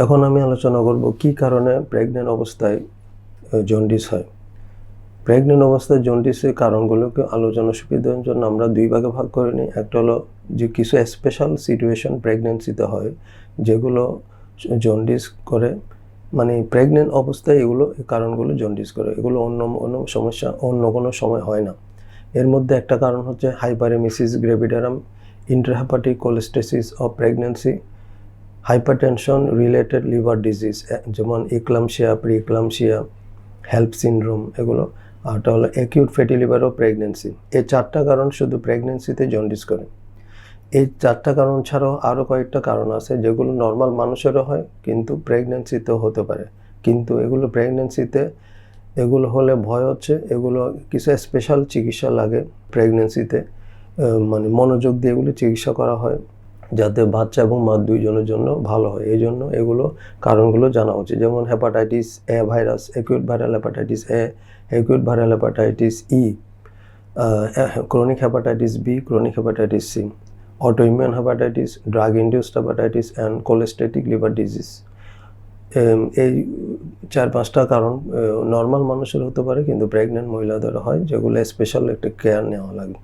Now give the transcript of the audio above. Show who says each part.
Speaker 1: এখন আমি আলোচনা করব কি কারণে প্রেগন্যান্ট অবস্থায় জন্ডিস হয়। প্রেগন্যান্ট অবস্থায় জন্ডিসের কারণগুলোকে আলোচনা সুবিধার জন্য আমরা দুই ভাগে ভাগ করে নিই। একটা হলো যে কিছু স্পেশাল সিচুয়েশন প্রেগন্যান্সিতে হয় যেগুলো জন্ডিস করে, মানে প্রেগন্যান্ট অবস্থায় এগুলো এই কারণগুলো জন্ডিস করে, এগুলো অন্য সমস্যা অন্য কোনো সময় হয় না। এর মধ্যে একটা কারণ হচ্ছে hyperemesis gravidarum, intrahepatic cholestasis of pregnancy, hypertension related liver disease যেমন ইক্লামশিয়া, প্রিক্লামশিয়া, হেল্প সিনড্রোম এগুলো। আরটা হলো acute fatty liver of pregnancy. এই চারটা কারণ শুধু প্রেগনেন্সিতে জন্ডিস করে। এই চারটা কারণ ছাড়াও আরও কয়েকটা কারণ আছে যেগুলো নর্মাল মানুষেরও হয় কিন্তু প্রেগনেন্সিতেও হতে পারে। কিন্তু এগুলো প্রেগনেন্সিতে এগুলো হলে ভয় হচ্ছে এগুলো কিছু স্পেশাল চিকিৎসা লাগে প্রেগনেন্সিতে, মানে মনোযোগ দিয়ে এগুলো চিকিৎসা করা হয় যাতে বাচ্চা এবং মা দুইজনের জন্য ভালো হয়। এই জন্য এগুলো কারণগুলো জানা উচিত। যেমন hepatitis A virus, acute viral hepatitis A, acute viral hepatitis E, chronic hepatitis B, chronic hepatitis C, autoimmune hepatitis, drug induced hepatitis and cholestatic liver disease. এই 4-5টা কারণ নর্মাল মানুষের হতে পারে কিন্তু প্রেগনেন্ট মহিলাদের হয়, যেগুলো স্পেশাল একটা কেয়ার নেওয়া লাগে।